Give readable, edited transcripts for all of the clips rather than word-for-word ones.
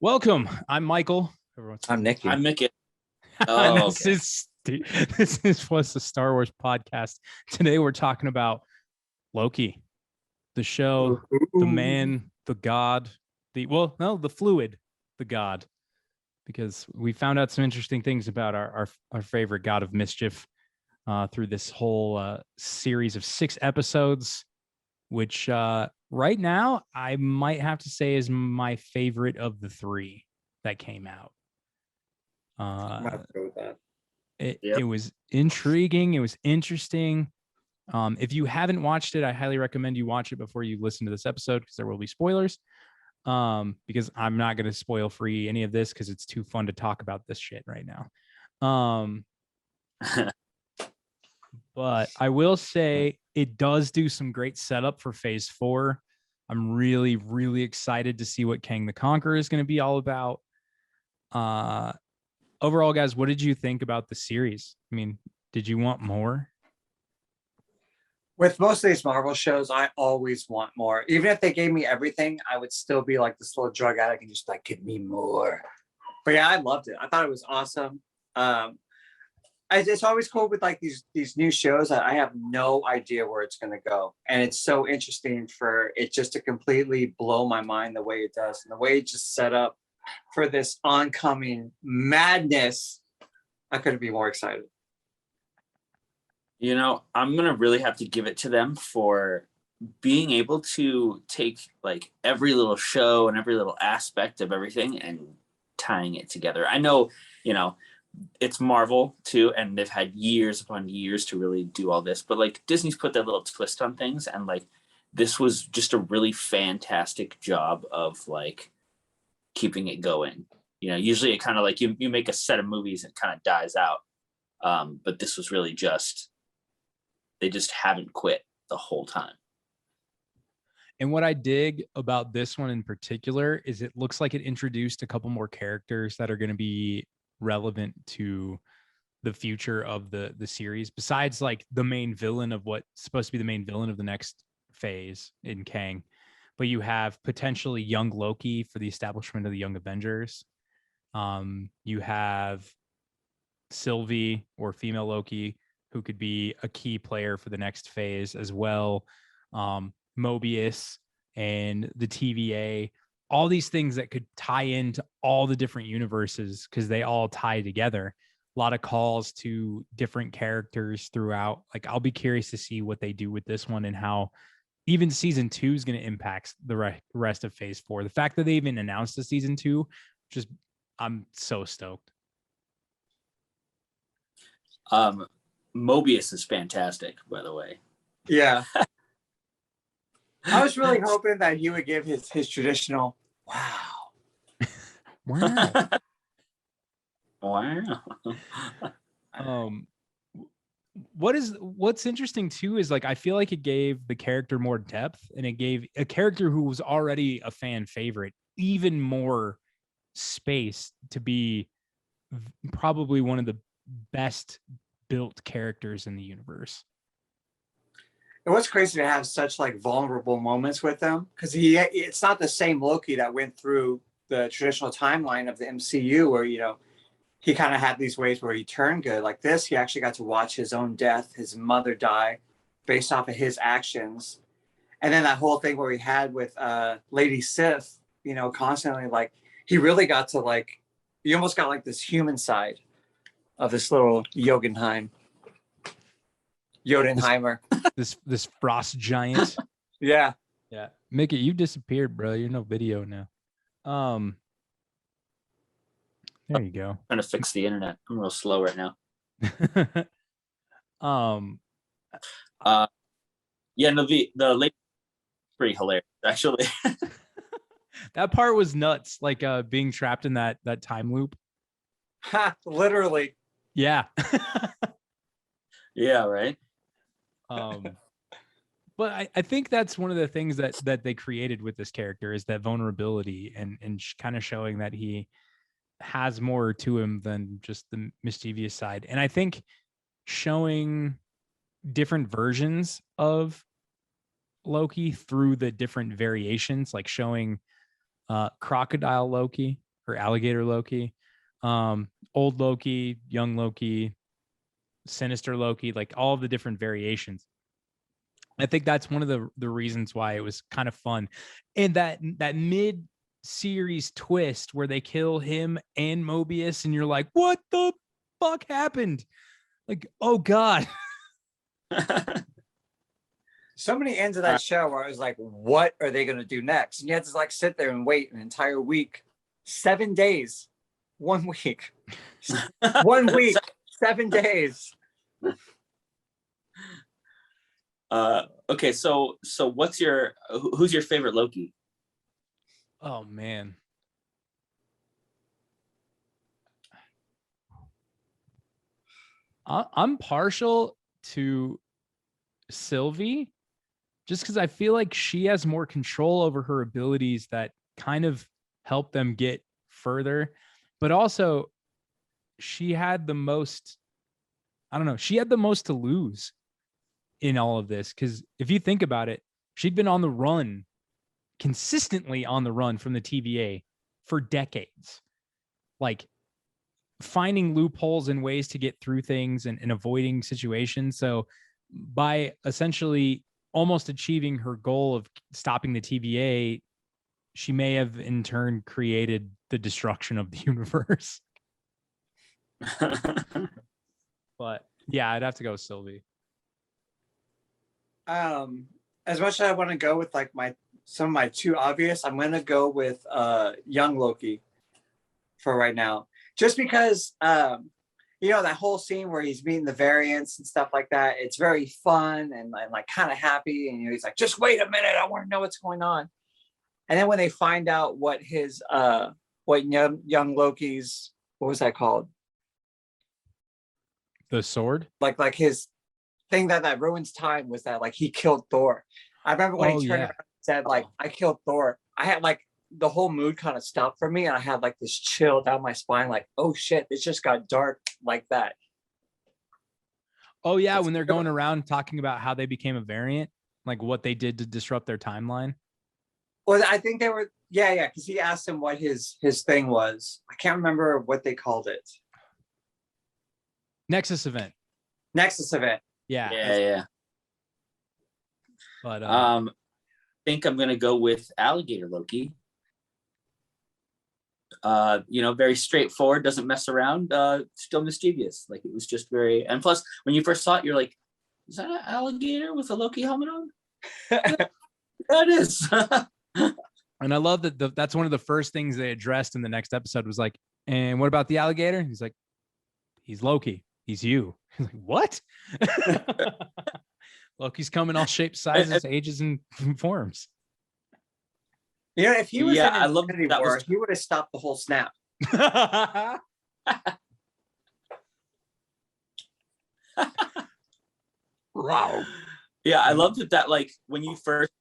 Welcome. I'm Michael. I'm Nicky. I'm Mickey. And this is what's the Star Wars podcast. Today we're talking about Loki, the show, the man, the god, the fluid, the god, because we found out some interesting things about our favorite god of mischief through this whole series of 6 episodes, which right now I might have to say is my favorite of the 3 that came out. I'm gonna go with that. It was intriguing. It was interesting. If you haven't watched it, I highly recommend you watch it before you listen to this episode because there will be spoilers. Because I'm not going to spoil free any of this because it's too fun to talk about this shit right now. But I will say it does do some great setup for phase 4. I'm really, really excited to see what Kang the Conqueror is going to be all about. Overall, guys, what did you think about the series? I mean, did you want more? With most of these Marvel shows, I always want more. Even if they gave me everything, I would still be like this little drug addict and just like, give me more. But yeah, I loved it. I thought it was awesome. It's always cool with like these new shows that I have no idea where it's going to go. And it's so interesting for it just to completely blow my mind the way it does. And the way it just set up for this oncoming madness, I couldn't be more excited. You know, I'm going to really have to give it to them for being able to take like every little show and every little aspect of everything and tying it together. I know, you know, it's Marvel too, and they've had years upon years to really do all this, but like Disney's put their little twist on things, and like this was just a really fantastic job of like keeping it going. You know, usually it kind of like you make a set of movies and it kind of dies out. But this was really just, they just haven't quit the whole time. And what I dig about this one in particular is it looks like it introduced a couple more characters that are going to be relevant to the future of the series, besides like the main villain of what's supposed to be the main villain of the next phase in Kang. But you have potentially young Loki for the establishment of the Young Avengers. You have Sylvie or female Loki, who could be a key player for the next phase as well. Mobius and the TVA, all these things that could tie into all the different universes because they all tie together. A lot of calls to different characters throughout. Like, I'll be curious to see what they do with this one and how even season 2 is going to impact the rest of phase 4. The fact that they even announced the season 2, just, I'm so stoked. Mobius is fantastic, by the way. Yeah. I was really hoping that he would give his traditional wow. Wow. What's interesting too is like I feel like it gave the character more depth, and it gave a character who was already a fan favorite even more space to be probably one of the best built characters in the universe. And what's crazy to have such like vulnerable moments with him, because it's not the same Loki that went through the traditional timeline of the MCU where, you know, he kind of had these ways where he turned good. Like this, he actually got to watch his own death, his mother die based off of his actions. And then that whole thing where he had with Lady Sif, you know, constantly like he really got to like, you almost got like this human side of this little Jotunheimer. This frost giant. Yeah. Mickey, you disappeared, bro. You're no video now. There you go. I'm trying to fix the internet. I'm real slow right now. Yeah, no, the late pretty hilarious, actually. That part was nuts, like being trapped in that time loop. Literally. Yeah. Yeah, right. But I think that's one of the things that they created with this character is that vulnerability and kind of showing that he has more to him than just the mischievous side. And I think showing different versions of Loki through the different variations, like showing Crocodile Loki, for Alligator Loki. Old Loki, young Loki, sinister Loki, like all of the different variations. I think that's one of the reasons why it was kind of fun. And that mid series twist where they kill him and Mobius, and you're like, what the fuck happened? Like, oh God. So many ends of that show where I was like, what are they going to do next? And you had to like sit there and wait an entire week, 7 days, 1 week, 1 week, 7 days. Okay, so who's your favorite Loki? Oh man. I'm partial to Sylvie just because I feel like she has more control over her abilities that kind of help them get further. But also, she had the most, I don't know, she had the most to lose in all of this. Because if you think about it, she'd been on the run, consistently on the run from the TVA for decades. Like, finding loopholes and ways to get through things and avoiding situations. So by essentially almost achieving her goal of stopping the TVA, she may have in turn created the destruction of the universe. But yeah, I'd have to go with Sylvie. As much as I want to go with like some of my too obvious, I'm gonna go with young Loki for right now. Just because that whole scene where he's meeting the variants and stuff like that, it's very fun and like kind of happy. And he's like, just wait a minute, I want to know what's going on. And then when they find out what his what young Loki's, what was that called? The sword? Like his thing that ruins time was that like he killed Thor. I remember when he turned around and said like, I killed Thor. I had like the whole mood kind of stopped for me, and I had like this chill down my spine, like, oh shit, it just got dark like that. Oh yeah, when they're going around talking about how they became a variant, like what they did to disrupt their timeline. Well, I think they were, yeah, because he asked him what his thing was. I can't remember what they called it. Nexus event. Yeah. But I think I'm gonna go with Alligator Loki. Very straightforward, doesn't mess around, still mischievous. Like it was just very, and plus when you first saw it, you're like, is that an alligator with a Loki helmet on? That is. And I love that that's one of the first things they addressed in the next episode was like, and what about the alligator? He's like, he's Loki. He's you. He's like, what? Loki's come in all shapes, sizes, ages, and forms. If he was in I love Infinity War, he would have stopped the whole snap. Wow. Yeah, I love that like when you first,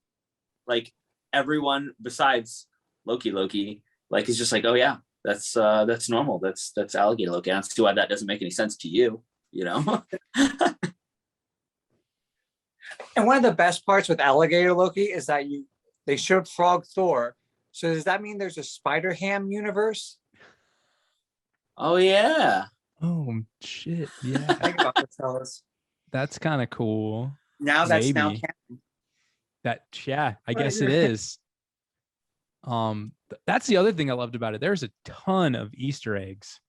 like everyone besides Loki, like is just like, oh yeah, that's normal. That's Alligator Loki. I don't see why that doesn't make any sense to you, And one of the best parts with Alligator Loki is that they showed Frog Thor. So does that mean there's a Spider-Ham universe? Oh yeah. Oh shit. Yeah. Think about this, fellas. That's kind of cool. Now that's now canon. I guess it is. That's the other thing I loved about it. There's a ton of Easter eggs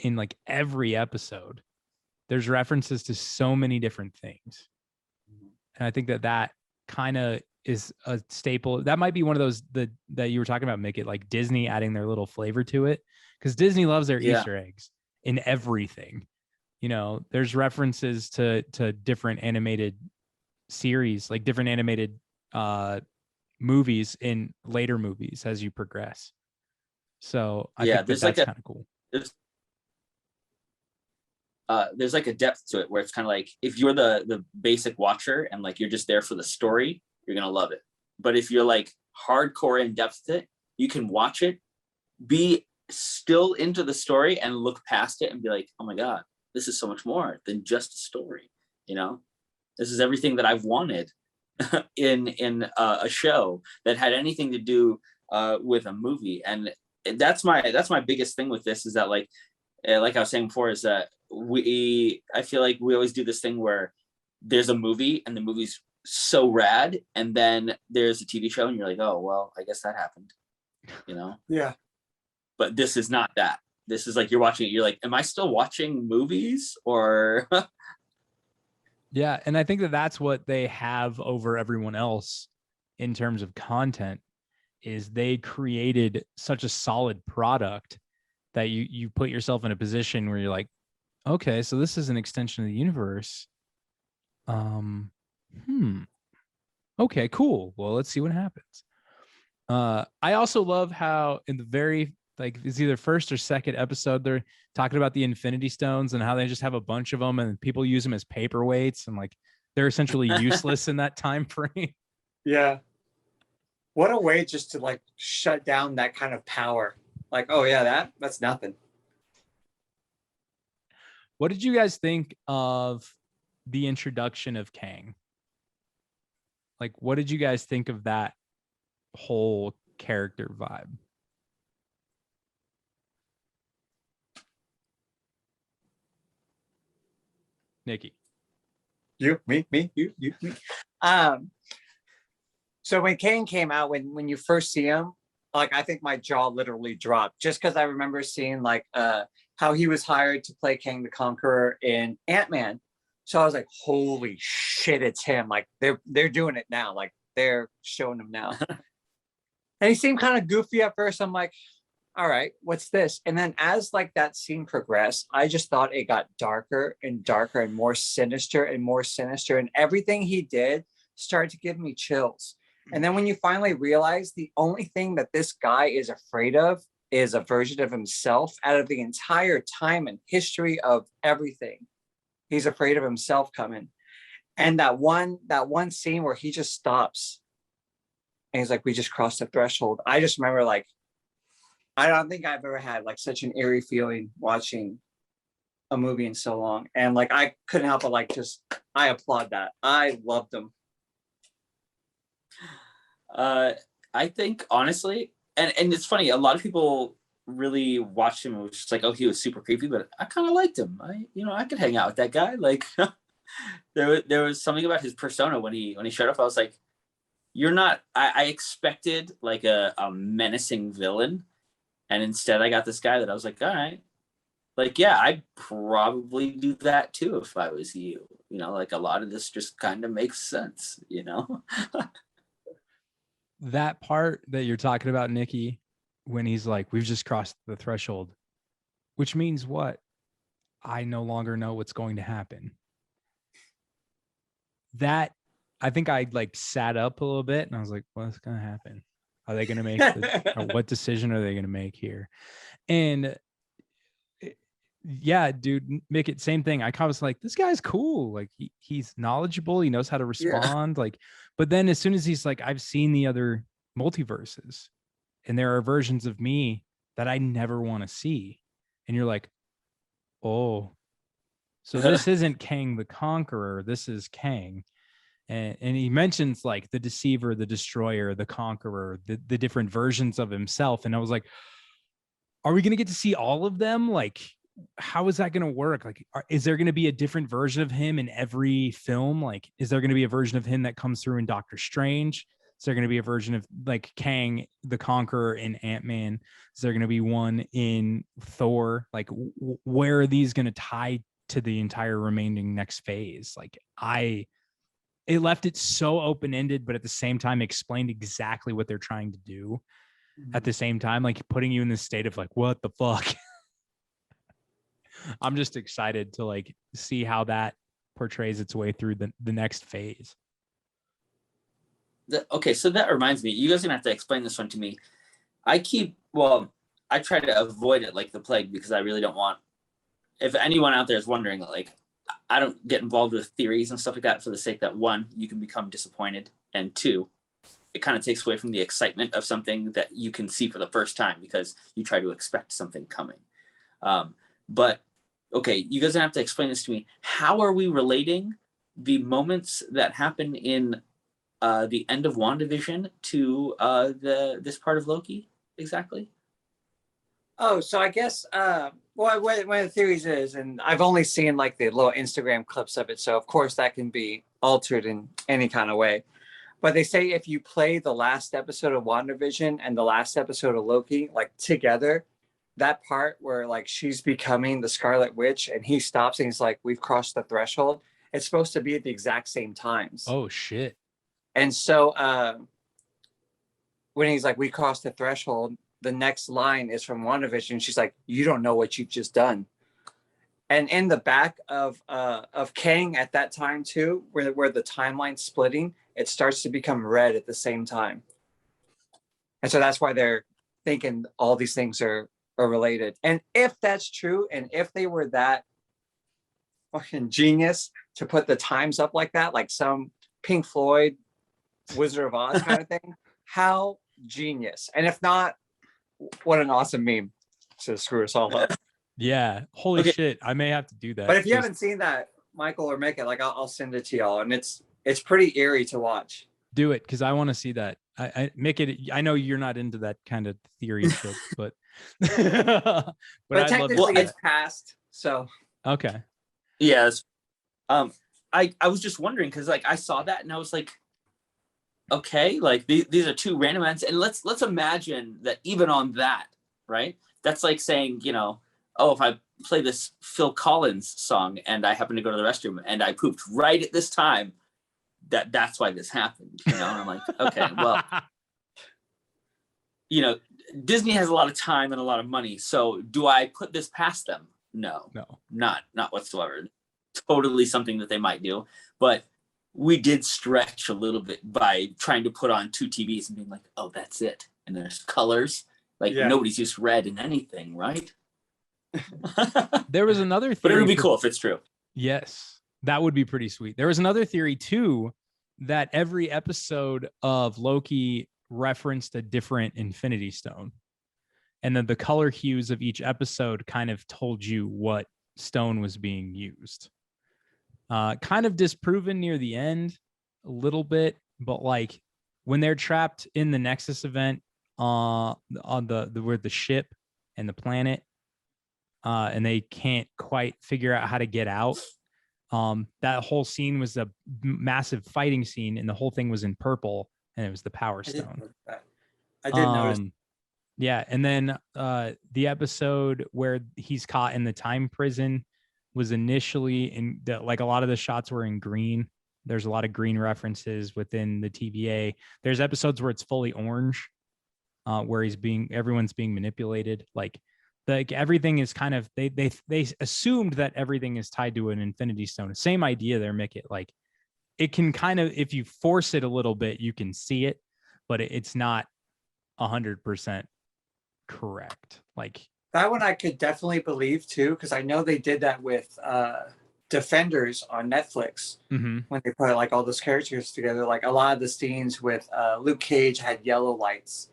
in like every episode. There's references to so many different things. And I think that kind of is a staple. That might be one of those that you were talking about, make it like Disney adding their little flavor to it, because Disney loves their Easter eggs in everything. There's references to different animated series, like different animated movies in later movies as you progress. So I think that's kind of cool. There's like a depth to it where it's kind of like if you're the basic watcher and like you're just there for the story, you're gonna love it. But if you're like hardcore in depth to it, you can watch it, be still into the story, and look past it and be like, oh my god, this is so much more than just a story. This is everything that I've wanted in a show that had anything to do with a movie. And that's my biggest thing with this is that like I was saying before, is that I feel like we always do this thing where there's a movie and the movie's so rad, and then there's a TV show and you're like, oh well, I guess that happened, you know. Yeah. But this is not that. This is like you're watching it, you're like, am I still watching movies or Yeah, and I think that that's what they have over everyone else in terms of content, is they created such a solid product that you put yourself in a position where you're like, okay, so this is an extension of the universe. Okay, cool. Well, let's see what happens. I also love how in the very, like, it's either first or second episode, they're talking about the Infinity Stones and how they just have a bunch of them and people use them as paperweights, and like they're essentially useless in that time frame. Yeah. What a way just to like shut down that kind of power. Like, oh yeah, that's nothing. What did you guys think of the introduction of Kang? Like, what did you guys think of that whole character vibe? Nikki. You, me, you, me. So when Kane came out, when you first see him, like I think my jaw literally dropped just because I remember seeing like how he was hired to play Kang the Conqueror in Ant-Man. So I was like, holy shit, it's him. Like they're doing it now. Like they're showing him now. And he seemed kind of goofy at first. I'm like, all right, what's this? And then as like that scene progressed, I just thought it got darker and darker and more sinister and more sinister. And everything he did started to give me chills. And then when you finally realize the only thing that this guy is afraid of is a version of himself out of the entire time and history of everything. He's afraid of himself coming. And that one scene where he just stops and he's like, we just crossed the threshold. I just remember like, I don't think I've ever had like such an eerie feeling watching a movie in so long. And like, I couldn't help but like, I applaud that. I loved him. I think honestly, and it's funny, a lot of people really watched him and was just like, oh, he was super creepy, but I kind of liked him. I could hang out with that guy. Like there was something about his persona when he showed up. I was like, you're not, I expected like a menacing villain. And instead I got this guy that I was like, all right, like, yeah, I'd probably do that too if I was you. You know, like a lot of this just kind of makes sense, you know? That part that you're talking about, Nikki, when he's like, we've just crossed the threshold, which means what? I no longer know what's going to happen. That, I think I like sat up a little bit and I was like, what's going to happen? Are they going to make what decision are they going to make here? And yeah, dude, make it same thing. I was like, this guy's cool. Like he's knowledgeable. He knows how to respond. Yeah. Like, but then as soon as he's like, I've seen the other multiverses and there are versions of me that I never want to see. And you're like, oh, so this isn't Kang the Conqueror. This is Kang. And he mentions like the deceiver, the destroyer, the conqueror, the different versions of himself. And I was like, are we going to get to see all of them? Like, how is that going to work? Like, is there going to be a different version of him in every film? Like, is there going to be a version of him that comes through in Doctor Strange? Is there going to be a version of like Kang the Conqueror in Ant-Man? Is there going to be one in Thor? Like, where are these going to tie to the entire remaining next phase? Like, it left it so open-ended, but at the same time explained exactly what they're trying to do. At the same time, like putting you in this state of like, what the fuck? I'm just excited to like see how that portrays its way through the next phase. Okay, so that reminds me, you guys are gonna have to explain this one to me. I try to avoid it like the plague because I really don't want, if anyone out there is wondering, like, I don't get involved with theories and stuff like that for the sake that, one, you can become disappointed, and two, it kind of takes away from the excitement of something that you can see for the first time because you try to expect something coming. But okay, you guys have to explain this to me. How are we relating the moments that happen in the end of WandaVision to this part of Loki exactly? Oh, so I guess well, one of the theories is, and I've only seen like the little Instagram clips of it, so of course that can be altered in any kind of way. But they say if you play the last episode of WandaVision and the last episode of Loki like together, that part where like she's becoming the Scarlet Witch and he stops and he's like, "We've crossed the threshold." It's supposed to be at the exact same times. Oh shit. And so when he's like, "We crossed the threshold," the next line is from WandaVision. She's like, "You don't know what you've just done." And in the back of Kang at that time too, where the timeline's splitting, it starts to become red at the same time. And so that's why they're thinking all these things are related. And if that's true, and if they were that fucking genius to put the times up like that, like some Pink Floyd Wizard of Oz kind of thing, how genius. And if not, what an awesome meme to screw us all up. Yeah. Holy Okay. shit. I may have to do that. But if you 'cause- haven't seen that, Michael or Mika, like I'll send it to y'all, and it's pretty eerie to watch. do it, because I want to see that. I make it. I know you're not into that kind of theory shit, but but But I'd love to technically, see it's that. past. So Okay. Yes. I was just wondering because like I saw that and I was like, okay, like these are two random events, and let's imagine that even on that, right? That's like saying, you know, oh, if I play this Phil Collins song and I happen to go to the restroom and I pooped right at this time, that's why this happened, you know? And I'm like, okay, well, you know, Disney has a lot of time and a lot of money, so do I put this past them? No, no. not whatsoever. Totally something that they might do, but we did stretch a little bit by trying to put on two TVs and being like, oh, that's it, and there's colors. Like Yeah. nobody's used red in anything, right? There was another theory. But it would be for- cool if it's true. Yes, that would be pretty sweet. There was another theory too, that every episode of Loki referenced a different Infinity Stone, and then the color hues of each episode kind of told you what stone was being used. Kind of disproven near the end a little bit, but like when they're trapped in the Nexus event on the where the ship and the planet, and they can't quite figure out how to get out. That whole scene was a massive fighting scene, and the whole thing was in purple, and it was the Power Stone. I did notice. Yeah, and then the episode where he's caught in the time prison was initially in the, like a lot of the shots were in green. There's a lot of green references within the TVA. There's episodes where it's fully orange, where everyone's being manipulated. Like everything is kind of they assumed that everything is tied to an Infinity Stone. Same idea there, Mick. It like it can kind of, if you force it a little bit, you can see it, but it's not 100% correct. Like That one I could definitely believe too, because I know they did that with Defenders on Netflix when they put like all those characters together. Like a lot of the scenes with Luke Cage had yellow lights,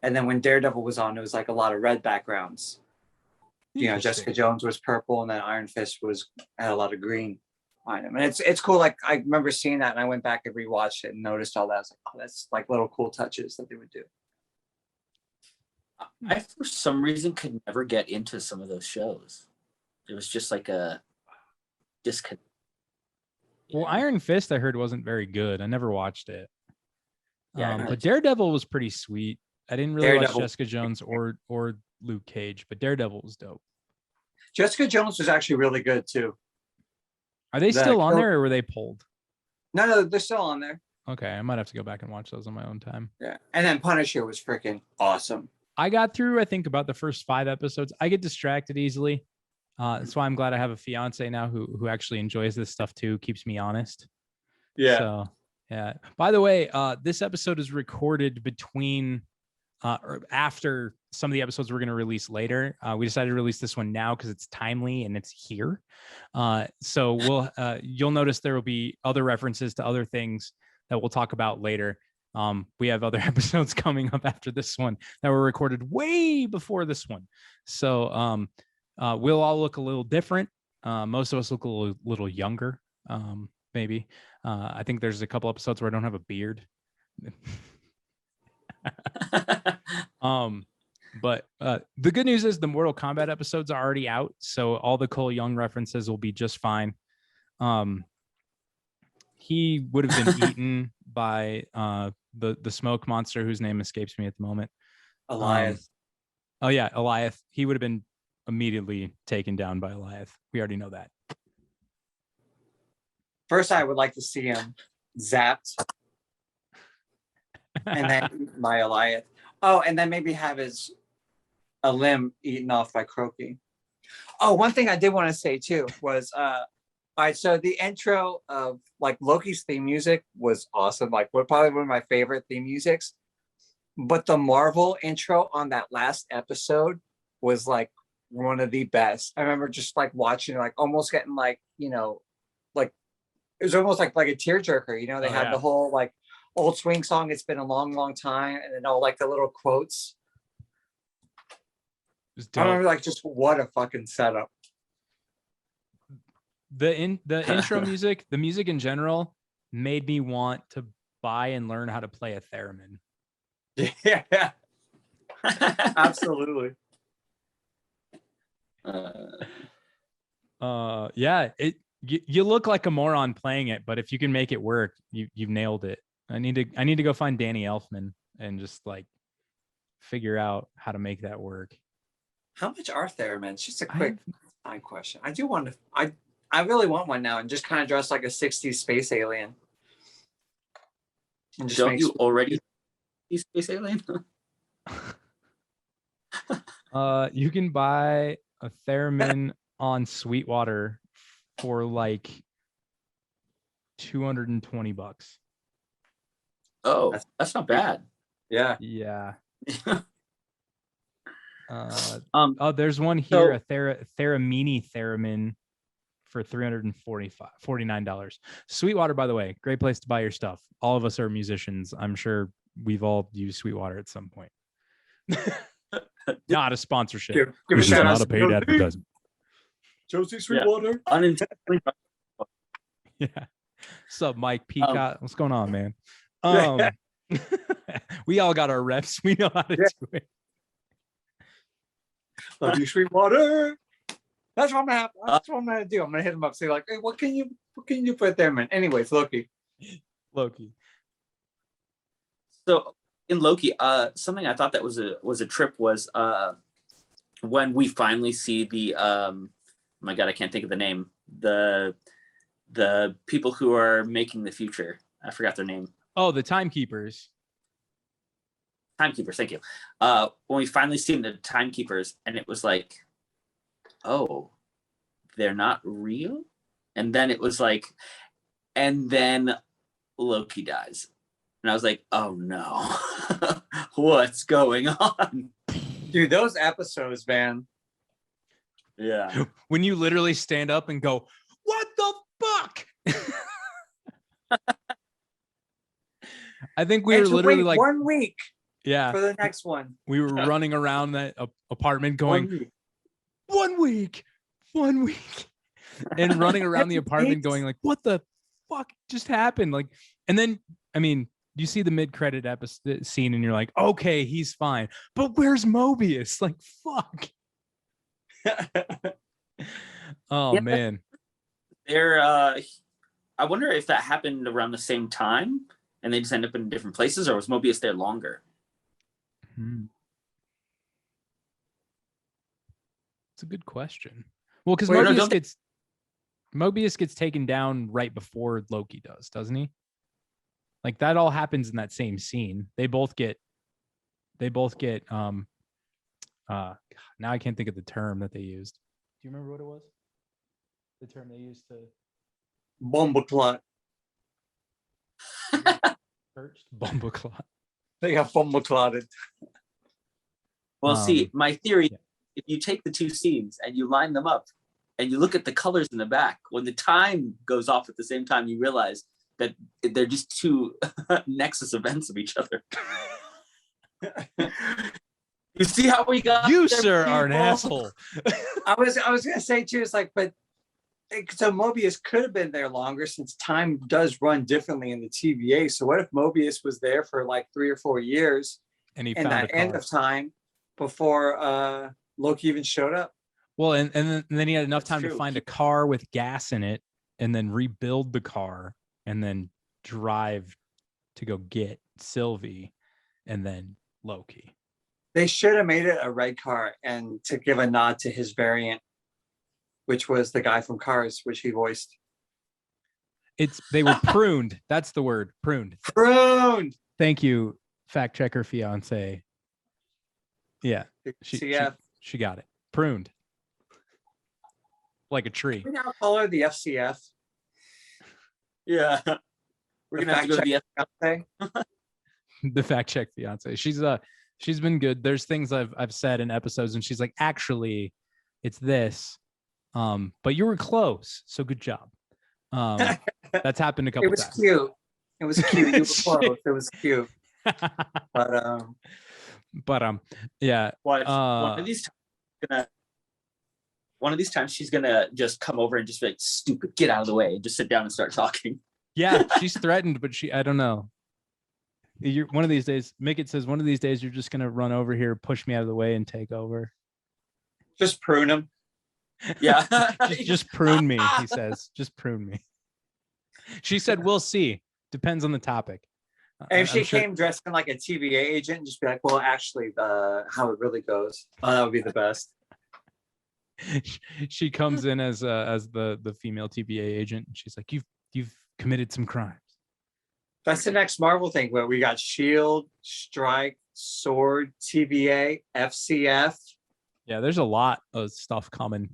and then when Daredevil was on, it was like a lot of red backgrounds. You know, Jessica Jones was purple, and then Iron Fist had a lot of green on him. And it's cool. Like I remember seeing that, and I went back and rewatched it and noticed all that. I was like, oh, that's like little cool touches that they would do. I, for some reason, could never get into some of those shows. It was just like a disconnect. Well, Iron Fist I heard wasn't very good. I never watched it. Yeah, But Daredevil was pretty sweet. I didn't really watch Daredevil. Jessica Jones or Luke Cage, but Daredevil was dope. Jessica Jones was actually really good too. Are they still on there, or were they pulled? No, they're still on there. Okay, I might have to go back and watch those on my own time. Yeah, and then Punisher was freaking awesome. I got through, I think, about the first 5 episodes. I get distracted easily. That's why I'm glad I have a fiance now who actually enjoys this stuff too, keeps me honest. So, yeah. By the way, this episode is recorded between or after some of the episodes we're going to release later. We decided to release this one now because it's timely and it's here. So you'll notice there will be other references to other things that we'll talk about later. We have other episodes coming up after this one that were recorded way before this one. So we'll all look a little different. Most of us look a little younger, maybe. I think there's a couple episodes where I don't have a beard. But the good news is the Mortal Kombat episodes are already out, so all the Cole Young references will be just fine. He would have been eaten by the smoke monster whose name escapes me at the moment. Elias. Oh yeah, Eliath. He would have been immediately taken down by Eliath. We already know that. First, I would like to see him zapped, and then my Eliath. Oh, and then maybe have a limb eaten off by Croaky. Oh, one thing I did want to say too was all right, so the intro of like Loki's theme music was awesome. Like probably one of my favorite theme musics. But the Marvel intro on that last episode was like one of the best. I remember just like watching, like almost getting like, like it was almost like a tearjerker. They had the whole like old swing song, "It's been a long, long time," and then all like the little quotes. I remember like just what a fucking setup. The intro music, the music in general, made me want to buy and learn how to play a theremin. Yeah, absolutely. Yeah, you look like a moron playing it, but if you can make it work, you've nailed it. I need to go find Danny Elfman and just like figure out how to make that work. How much are theremins? Just a quick side question. I do want to. I really want one now, and just kind of dress like a '60s space alien. And don't you already see space alien? You can buy a theremin on Sweetwater for like $220. Oh, that's not bad. Yeah. Yeah. There's one here, a Theramini theremin for $349. Sweetwater, by the way, great place to buy your stuff. All of us are musicians. I'm sure we've all used Sweetwater at some point. Not a sponsorship. This is not a paid advertisement. Josie Sweetwater. Yeah. Unintentionally. Yeah. What's up, Mike Peacock? What's going on, man? We all got our reps. We know how to do it. Love you, Sweetwater. That's what I'm gonna do. I'm gonna hit him up, say like, "Hey, what can you do for a theremin?" Anyways, Loki. So in Loki, something I thought that was a trip was when we finally see the oh my god, I can't think of the name. The people who are making the future. I forgot their name. Oh, the Timekeepers. Timekeepers, thank you. When we finally seen the Timekeepers, and it was like, oh, they're not real? And then it was like, and then Loki dies. And I was like, oh no, what's going on? Dude, those episodes, man. Yeah. When you literally stand up and go, what the fuck? I think we were literally like 1 week. Yeah. For the next one. We were running around that apartment going, 1 week. And running around the apartment going like, what the fuck just happened? Like, and then, I mean, you see the mid-credit episode scene and you're like, okay, he's fine. But where's Mobius? Like, fuck. Oh, yeah, man. I wonder if that happened around the same time and they just end up in different places, or was Mobius there longer? It's a good question. Well, because Mobius gets taken down right before Loki does, doesn't he? Like that all happens in that same scene. They both get now I can't think of the term that they used. Do you remember what it was? The term they used to Bumbleclot. Bumbleclot. They got bumbleclotted. Well, see, my theory, if you take the two scenes and you line them up and you look at the colors in the back, when the time goes off at the same time, you realize that they're just two nexus events of each other. You see how we got you, sir, are an asshole. I was gonna say too, it's like, but so Mobius could have been there longer since time does run differently in the TVA. So what if Mobius was there for like 3 or 4 years and he in found that end of time, before Loki even showed up. Well, and then he had enough That's time to true. find a car with gas in it and then rebuild the car and then drive to go get Sylvie and then Loki. They should have made it a red car and to give a nod to his variant, which was the guy from Cars, which he voiced. They were pruned. That's the word, pruned. Pruned. Thank you, fact checker fiance. Yeah, CF. she got it. Pruned. Like a tree. We now call her the FCF. Yeah. We're The gonna have to go to the fiance. The fact check fiance. She's been good. There's things I've said in episodes and she's like, actually, it's this. But you were close, so good job. That's happened a couple It was times. cute. It was cute. You were close. It was cute. But Yeah. One of these times she's gonna just come over and just be like, stupid, get out of the way, and just sit down and start talking. Yeah, she's threatened, but I don't know. One of these days, Mickett says, one of these days you're just gonna run over here, push me out of the way, and take over. just prune him. Yeah. just prune me, he says. Just prune me. She said, we'll see. Depends on the topic. And if she I'm sure- came dressed in like a TVA agent, just be like, well, actually, how it really goes. Oh, that would be the best. She comes in as the female TVA agent. And she's like, you've committed some crimes. That's the next Marvel thing where we got Shield, Strike, Sword, TVA, FCF. Yeah, there's a lot of stuff coming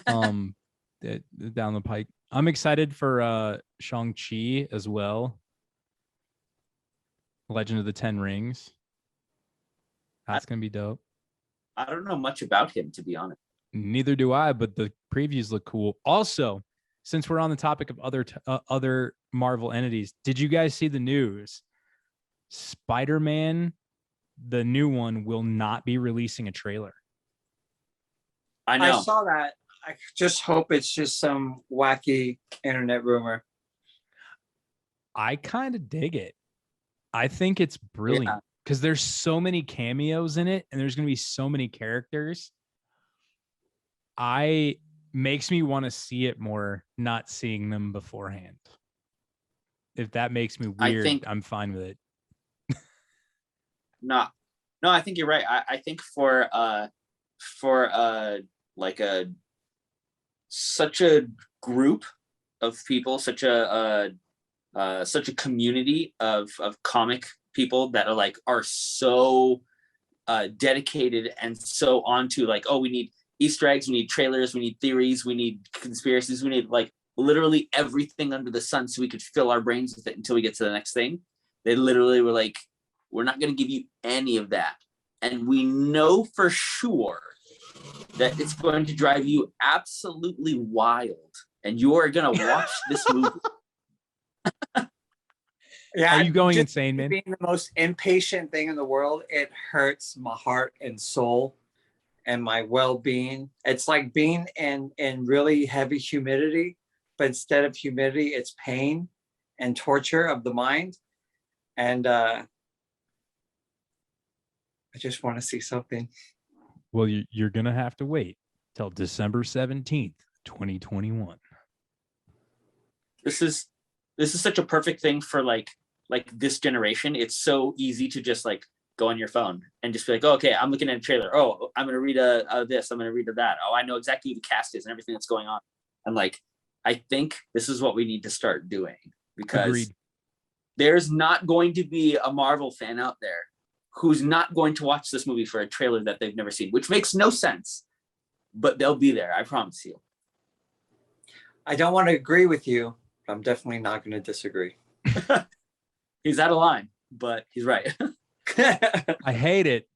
down the pike. I'm excited for Shang-Chi as well. Legend of the Ten Rings. That's gonna be dope. I don't know much about him, to be honest. Neither do I, but the previews look cool. Also, since we're on the topic of other Marvel entities, did you guys see the news? Spider-Man, the new one, will not be releasing a trailer. I know. I saw that. I just hope it's just some wacky internet rumor. I kind of dig it. I think it's brilliant because there's so many cameos in it and there's going to be so many characters. Makes me want to see it more, not seeing them beforehand. If that makes me weird, I'm fine with it. No, I think you're right. I think for such a group of people, such a community of comic people that are so dedicated and so onto we need Easter eggs, we need trailers, we need theories, we need conspiracies, we need literally everything under the sun so we could fill our brains with it until we get to the next thing. They literally were like, we're not going to give you any of that. And we know for sure that it's going to drive you absolutely wild. And you are going to watch this movie. Yeah, Are you going just insane, man? Being the most impatient thing in the world, it hurts my heart and soul and my well-being. It's like being in really heavy humidity, but instead of humidity, it's pain and torture of the mind. And I just want to see something. Well, you're going to have to wait till December 17th, 2021. This is such a perfect thing for this generation. It's so easy to just go on your phone and just be like, oh, okay, I'm looking at a trailer. Oh, I'm going to read this. I'm going to read that. Oh, I know exactly who the cast is and everything that's going on. And I think this is what we need to start doing, because Agreed. There's not going to be a Marvel fan out there who's not going to watch this movie for a trailer that they've never seen, which makes no sense, but they'll be there. I promise you. I don't want to agree with you, but I'm definitely not going to disagree. He's out of line, but he's right. I hate it,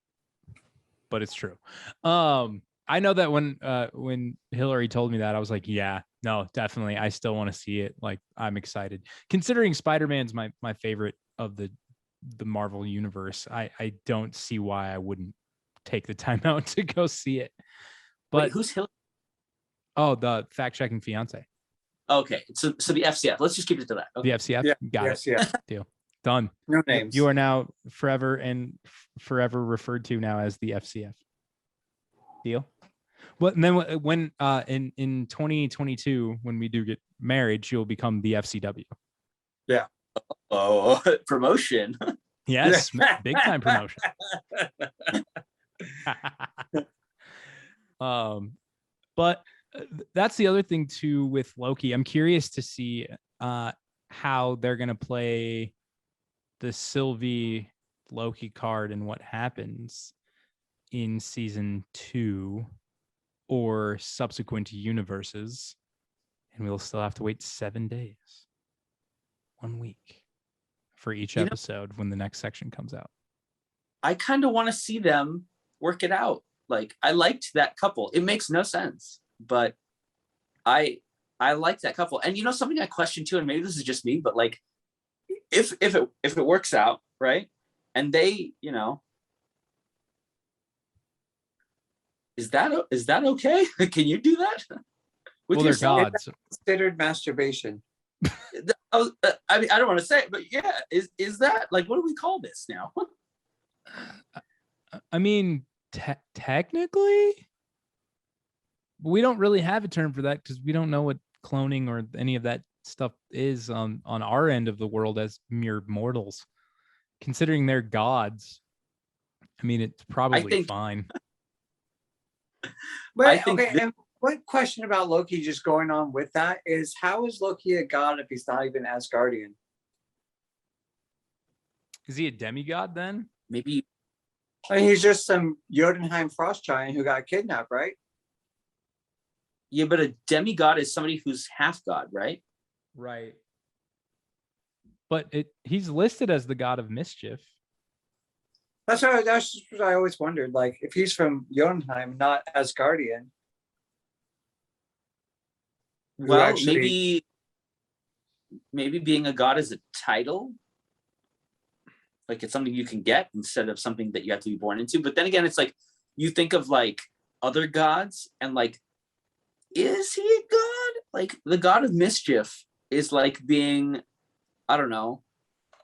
but it's true. I know that when Hillary told me that, I was like, yeah, no, definitely. I still want to see it. I'm excited. Considering Spider-Man's my favorite of the Marvel universe, I don't see why I wouldn't take the time out to go see it. But wait, who's Hillary? Oh, the fact-checking fiance. Okay, so the FCF. Let's just keep it to that. Okay. The FCF? Yeah, Got yes, it. yeah. Deal. Done. No names. You are now forever referred to now as the FCF. Deal. Well, and then when in 2022, when we do get married, you'll become the FCW. Yeah. Oh, promotion. Yes, big time promotion. But that's the other thing too with Loki. I'm curious to see how they're gonna play the Sylvie Loki card and what happens in season 2 or subsequent universes. And we'll still have to wait 7 days, 1 week for each episode when the next section comes out. I kind of want to see them work it out. Like, I liked that couple. It makes no sense, but I like that couple. And something I question too, and maybe this is just me, but like, if it works out, right, and they, is that okay? Can you do that? Well, they're gods. Considered masturbation. I mean, I don't want to say it, but yeah, is that like, what do we call this now? I mean, technically, we don't really have a term for that because we don't know what cloning or any of that stuff is on our end of the world as mere mortals. Considering they're gods, I mean, it's probably fine. But and one question about Loki just going on with that is, how is Loki a god if he's not even Asgardian? Is he a demigod then? Maybe. I mean, he's just some Jotunheim frost giant who got kidnapped, right? Yeah, but a demigod is somebody who's half god, right? Right. But he's listed as the god of mischief. That's what I always wondered. Like, if he's from Jotunheim, not Asgardian. Well, maybe being a god is a title. Like, it's something you can get instead of something that you have to be born into. But then again, it's like, you think of like other gods and like, is he a god? Like, the god of mischief is like being, I don't know,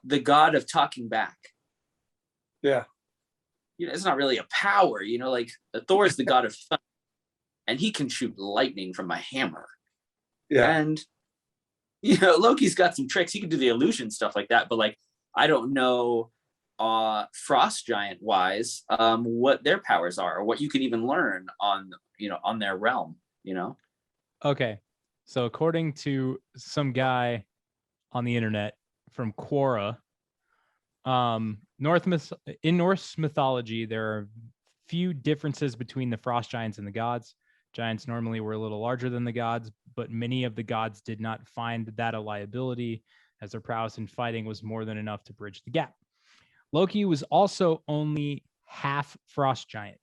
the god of talking back. Yeah. It's not really a power, like Thor is the god of thunder, and he can shoot lightning from a hammer. Yeah. And, Loki's got some tricks. He can do the illusion stuff like that. But like, I don't know, frost giant wise, what their powers are or what you can even learn on their realm, Okay. So according to some guy on the internet from Quora, in Norse mythology, there are few differences between the frost giants and the gods. Giants normally were a little larger than the gods, but many of the gods did not find that a liability, as their prowess in fighting was more than enough to bridge the gap. Loki was also only half frost giant.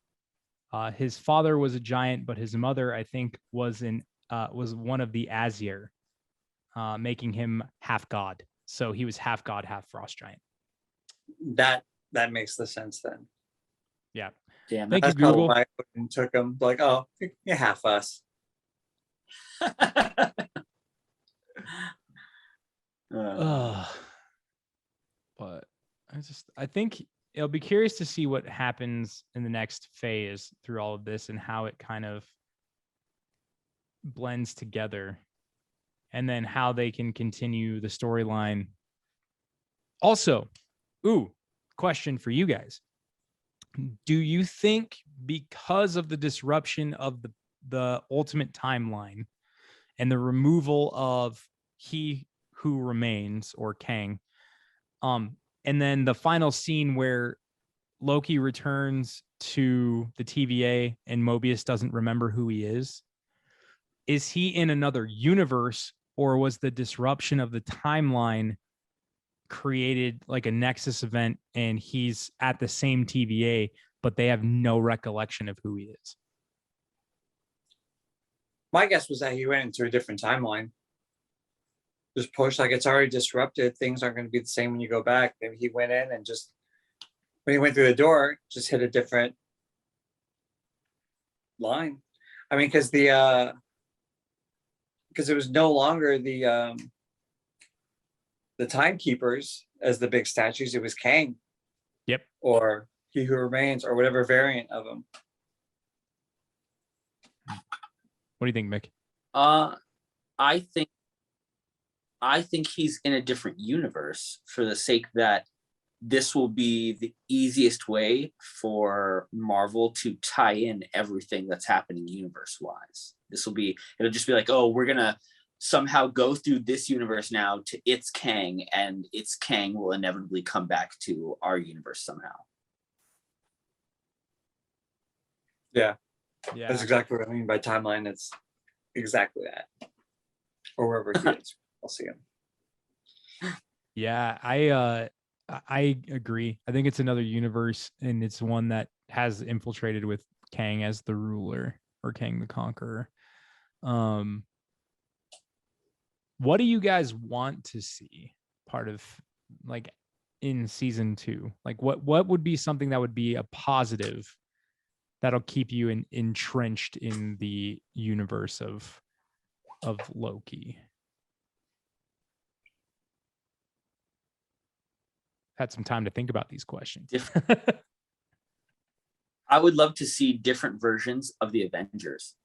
His father was a giant, but his mother, I think, was one of the Aesir, making him half god. So he was half god, half frost giant. That makes the sense then. Yeah. Damn. Thank you, Google. Why I took him like, oh, you're half us. But I think it'll be curious to see what happens in the next phase through all of this and how it kind of blends together, and then how they can continue the storyline. Also, question for you guys. Do you think because of the disruption of the ultimate timeline and the removal of He Who Remains, or Kang, and then the final scene where Loki returns to the TVA and Mobius doesn't remember who he is he in another universe, or was the disruption of the timeline created like a nexus event and he's at the same TVA, but they have no recollection of who he is? My guess was that he went into a different timeline. Just push, like, it's already disrupted. Things aren't going to be the same when you go back. Maybe he went in and just, when he went through the door, just hit a different line. I mean, because it was no longer the the Timekeepers as the big statues, it was Kang. Yep. Or He Who Remains, or whatever variant of him. What do you think, Mick? I think he's in a different universe for the sake that this will be the easiest way for Marvel to tie in everything that's happening universe-wise. It'll just be like, oh, we're gonna somehow go through this universe now to its Kang, and its Kang will inevitably come back to our universe somehow. Yeah. Yeah. That's exactly what I mean by timeline. It's exactly that. Or wherever he is, I'll see him. Yeah, I agree. I think it's another universe, and it's one that has infiltrated with Kang as the ruler, or Kang the Conqueror. What do you guys want to see part of, like, in season 2? Like, what would be something that would be a positive that'll keep you entrenched in the universe of Loki? Had some time to think about these questions. I would love to see different versions of the Avengers.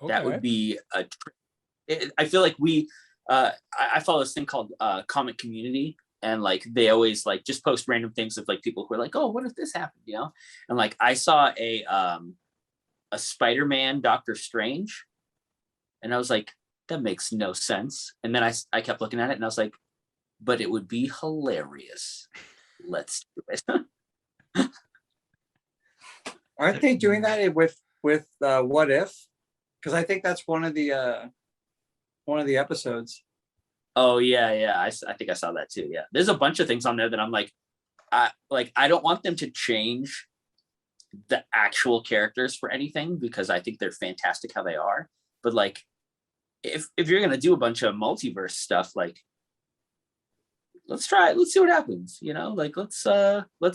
Okay. That would be I feel like I follow this thing called Comic Community, and like they always like just post random things of like people who are like, oh, what if this happened, you know? And like I saw a Spider-Man Doctor Strange, and I was like, that makes no sense. And then I kept looking at it, and I was like, but it would be hilarious. Let's do it. Aren't they doing that with What If? Because I think that's one of the episodes. Oh yeah. I think I saw that too. Yeah, there's a bunch of things on there that I'm like, I don't want them to change the actual characters for anything, because I think they're fantastic how they are. But like, if you're gonna do a bunch of multiverse stuff, like, let's try it. Let's see what happens. You know, like let's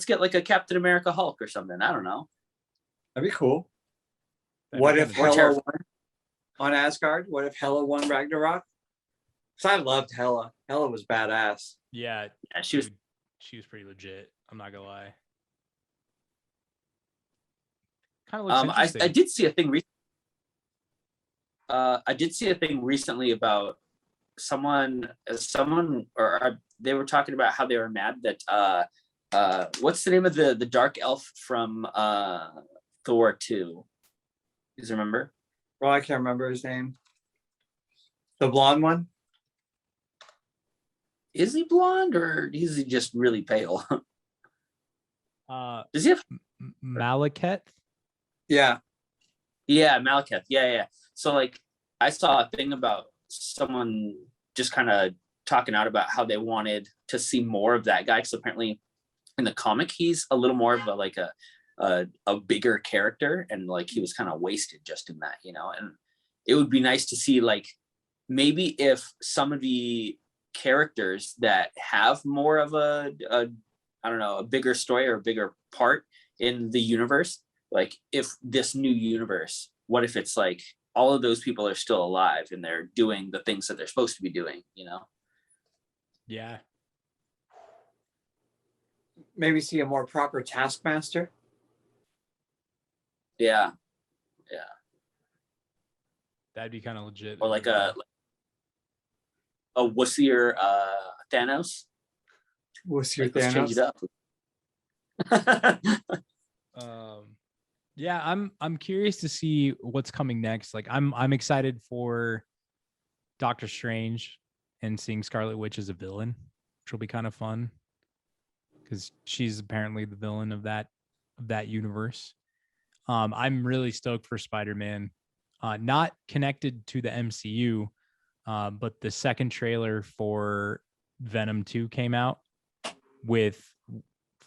get like a Captain America Hulk or something. I don't know. That'd be cool. That'd What be if kinda Hela won on Asgard? What if Hela won Ragnarok? Because I loved Hela. Hela was badass. Yeah, Yeah, she was. she was pretty legit. I'm not gonna lie. Kind of looks interesting. I did see a thing. I did see a thing recently about someone, or they were talking about how they were mad that what's the name of the dark elf from Thor 2? You guys remember? Well, I can't remember his name. The blonde one? Is he blonde, or is he just really pale? Does he have? Malekith? Yeah. Yeah, Malekith. Yeah. So like, I saw a thing about someone just kind of talking out about how they wanted to see more of that guy, because apparently in the comic he's a little more of a bigger character, and like he was kind of wasted just in that, you know. And it would be nice to see, like, maybe if some of the characters that have more of a I don't know, a bigger story or a bigger part in the universe, like if this new universe, what if it's like all of those people are still alive and they're doing the things that they're supposed to be doing, you know? Yeah. Maybe see a more proper Taskmaster. Yeah. That'd be kind of legit. Or like a wussier Thanos. What's your Like, let's change Thanos? it up. Yeah, I'm curious to see what's coming next. Like I'm excited for Doctor Strange and seeing Scarlet Witch as a villain, which will be kind of fun, because she's apparently the villain of that universe. I'm really stoked for Spider-Man. Not connected to the MCU, but the second trailer for Venom 2 came out with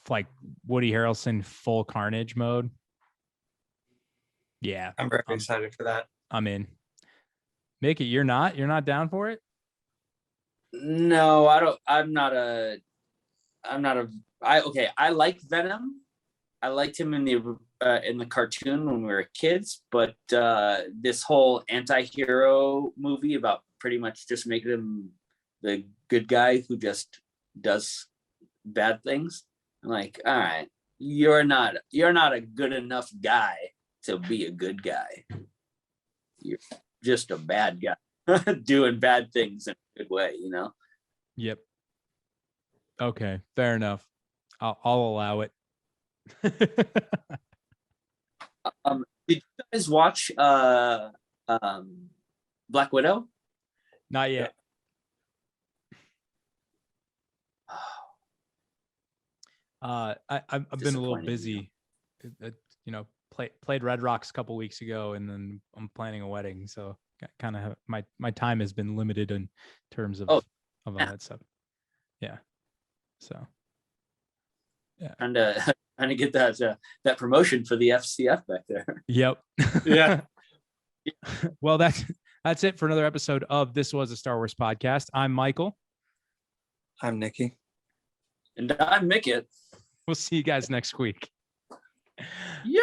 like Woody Harrelson full Carnage mode. Yeah, I'm very excited for that. I'm in. Mickey, you're not down for it? No, I don't. I like Venom. I liked him in the cartoon when we were kids, but this whole anti-hero movie about pretty much just make him the good guy who just does bad things. I'm like, all right, you're not a good enough guy to be a good guy. You're just a bad guy doing bad things in a good way, you know? Yep. Okay, fair enough. I'll allow it. Did you guys watch Black Widow? Not yet. I've been a little Disappointing, busy. Played Red Rocks a couple weeks ago, and then I'm planning a wedding, so kind of my time has been limited in terms of all that stuff. Yeah. So. Yeah. Trying to get that promotion for the FCF back there. Yep. Yeah. Well, that's it for another episode of This Was a Star Wars Podcast. I'm Michael. I'm Nikki. And I'm Mickett. We'll see you guys next week. Yeah.